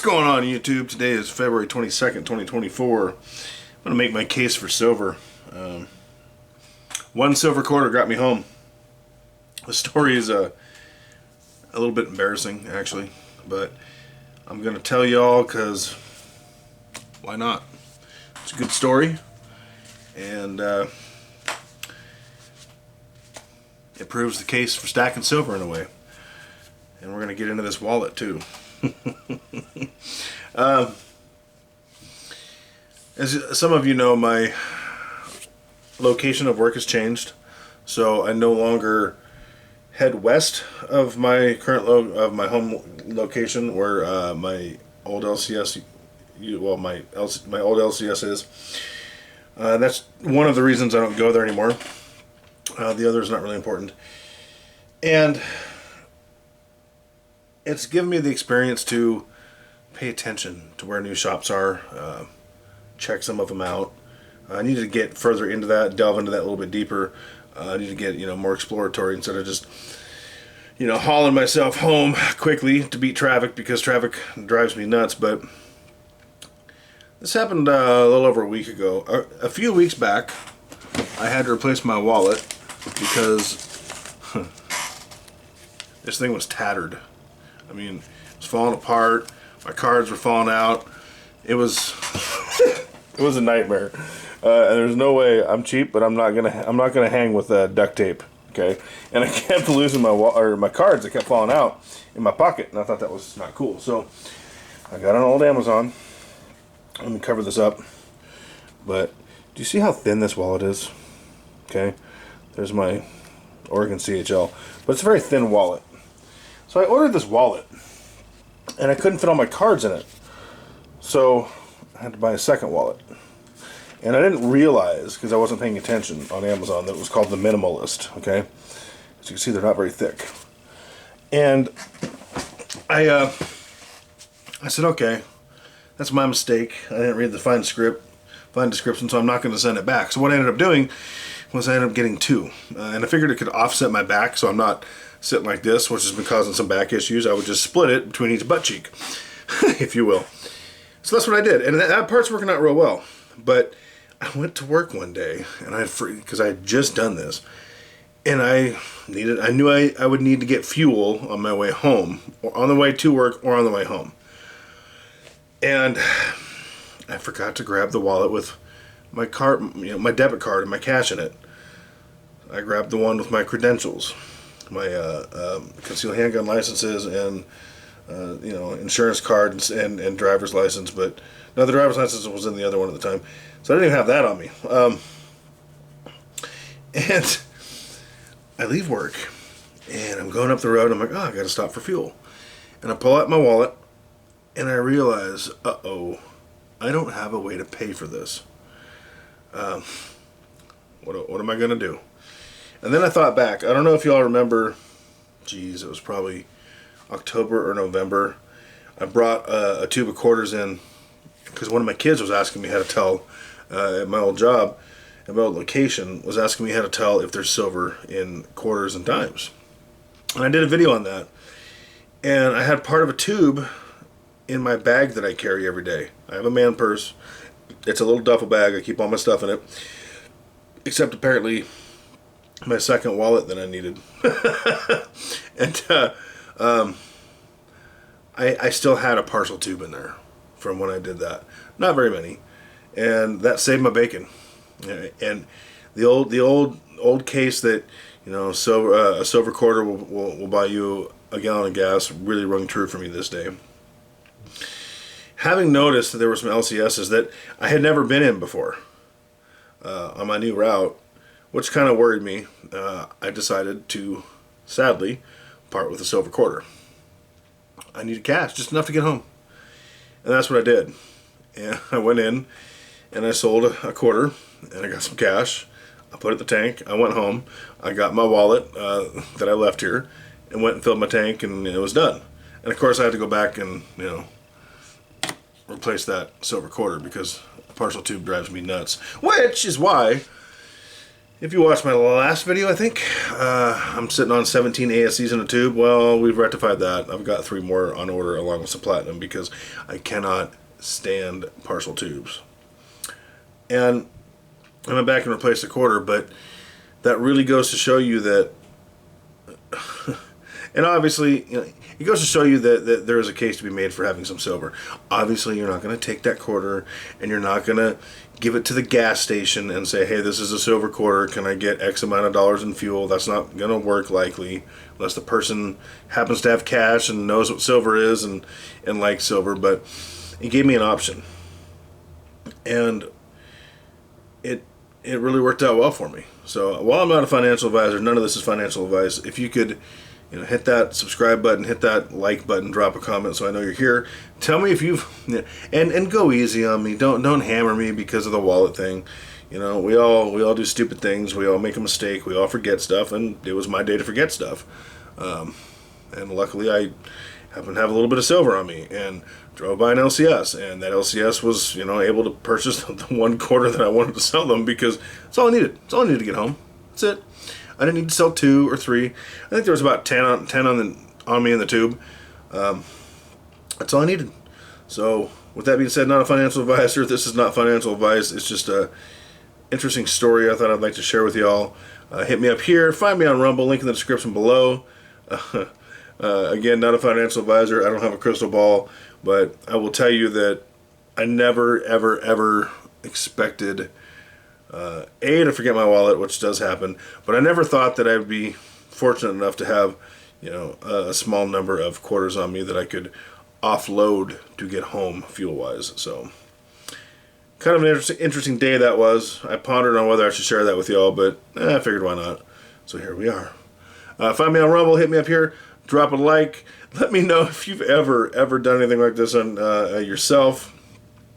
going on, YouTube? Today is February 22nd, 2024. I'm going to make my case for silver. One silver quarter got me home. The story is a little bit embarrassing, actually, but I'm going to tell y'all because why not? It's a good story, and it proves the case for stacking silver in a way. And we're going to get into this wallet too. As some of you know, my location of work has changed, so I no longer head west of my current my home location where my old LCS, my old LCS is. That's one of the reasons I don't go there anymore. The other is not really important, and it's given me the experience to pay attention to where new shops are, check some of them out. I need to get further into that, delve into that a little bit deeper. I need to get more exploratory instead of just hauling myself home quickly to beat traffic, because traffic drives me nuts. But this happened a little over a week ago. A few weeks back, I had to replace my wallet because this thing was tattered. I mean, it was falling apart. My cards were falling out. It was it was a nightmare. And there's no way. I'm cheap, but I'm not gonna hang with duct tape. Okay. And I kept losing my cards. They kept falling out in my pocket, and I thought that was not cool. So I got on old Amazon. Let me cover this up. But do you see how thin this wallet is? Okay. There's my Oregon CHL, but it's a very thin wallet. So I ordered this wallet, and I couldn't fit all my cards in it. So I had to buy a second wallet. And I didn't realize, because I wasn't paying attention on Amazon, that it was called the Minimalist, okay? As you can see, they're not very thick. And I said, okay, that's my mistake. I didn't read the fine description, so I'm not going to send it back. So what I ended up doing was I ended up getting two. And I figured it could offset my back, so I'm not sitting like this, which has been causing some back issues. I would just split it between each butt cheek, if you will. So that's what I did, and that part's working out real well. But I went to work one day, and because I had just done this, and I knew I would need to get fuel on my way home, or on the way to work, or on the way home. And I forgot to grab the wallet with my card, my debit card, and my cash in it. I grabbed the one with my credentials, my concealed handgun licenses, and insurance card and driver's license. But no, the driver's license was in the other one at the time, so I didn't even have that on me. And I leave work, and I'm going up the road, and I'm like, oh, I gotta stop for fuel. And I pull out my wallet, and I realize, uh-oh, I don't have a way to pay for this. What am I gonna do? And then I thought back. I don't know if y'all remember, geez, it was probably October or November. I brought a tube of quarters in because one of my kids was asking me how to tell at my old job, at my old location, was asking me how to tell if there's silver in quarters and dimes. And I did a video on that. And I had part of a tube in my bag that I carry every day. I have a man purse. It's a little duffel bag. I keep all my stuff in it, except apparently my second wallet that I needed. And I still had a partial tube in there from when I did that. Not very many, and that saved my bacon. And the old case that a silver quarter will buy you a gallon of gas really rung true for me this day. Having noticed that there were some LCSs that I had never been in before on my new route, which kind of worried me, I decided to, sadly, part with a silver quarter. I needed cash, just enough to get home. And that's what I did. And I went in, and I sold a quarter, and I got some cash. I put it in the tank. I went home. I got my wallet that I left here, and went and filled my tank, and it was done. And of course, I had to go back and replace that silver quarter because a partial tube drives me nuts. Which is why If you watched my last video, I think, I'm sitting on 17 ASCs in a tube. Well, we've rectified that. I've got 3 more on order along with some platinum because I cannot stand partial tubes. And I went back and replaced the quarter, but that really goes to show you that, and obviously, you know, it goes to show you that there is a case to be made for having some silver. Obviously, you're not going to take that quarter and you're not going to give it to the gas station and say, hey, this is a silver quarter, can I get X amount of dollars in fuel? That's not going to work likely, unless the person happens to have cash and knows what silver is and likes silver. But it gave me an option, and it really worked out well for me. So while I'm not a financial advisor, none of this is financial advice. If you could, you know, hit that subscribe button, hit that like button, drop a comment so I know you're here. Tell me if you've, and go easy on me. Don't hammer me because of the wallet thing. You know, we all do stupid things. We all make a mistake. We all forget stuff, and it was my day to forget stuff. And luckily, I happen to have a little bit of silver on me, and drove by an LCS, and that LCS was, you know, able to purchase the 1 quarter that I wanted to sell them because that's all I needed. That's all I needed to get home. That's it. I didn't need to sell 2 or 3. I think there was about 10 on me in the tube. That's all I needed. So with that being said, not a financial advisor. This is not financial advice. It's just a interesting story I thought I'd like to share with y'all. Hit me up here. Find me on Rumble. Link in the description below. Again, not a financial advisor. I don't have a crystal ball, but I will tell you that I never, ever, ever expected to forget my wallet, which does happen, but I never thought that I would be fortunate enough to have, you know, a small number of quarters on me that I could offload to get home fuel-wise. So kind of an interesting day that was. I pondered on whether I should share that with y'all, but I figured why not. So here we are. Find me on Rumble, hit me up here, drop a like. Let me know if you've ever done anything like this on yourself.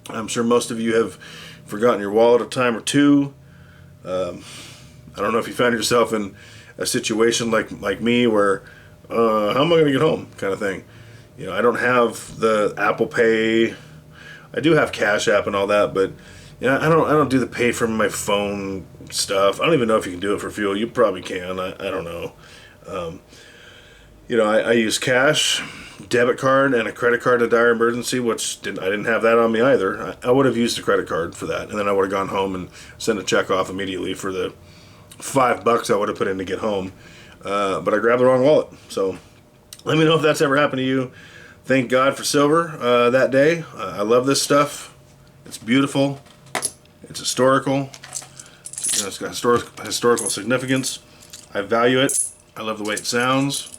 I'm sure most of you have forgotten your wallet a time or two. I don't know if you found yourself in a situation like me where how am I going to get home kind of thing. You know, I don't have the Apple Pay. I do have Cash App and all that, but you know, I don't do the pay from my phone stuff. I don't even know if you can do it for fuel. You probably can. I don't know. You know, I use cash, debit card, and a credit card in a dire emergency, which I didn't have that on me either. I would have used a credit card for that, and then I would have gone home and sent a check off immediately for the $5 I would have put in to get home. But I grabbed the wrong wallet. So let me know if that's ever happened to you. Thank God for silver that day. I love this stuff. It's beautiful. It's historical. You know, it's got historical significance. I value it. I love the way it sounds.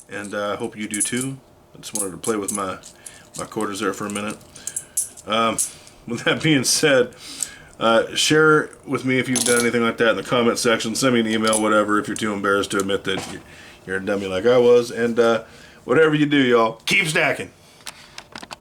And I hope you do too. I just wanted to play with my quarters there for a minute. With that being said, share with me if you've done anything like that in the comment section. Send me an email, whatever, if you're too embarrassed to admit that you're a dummy like I was. And whatever you do, y'all, keep stacking.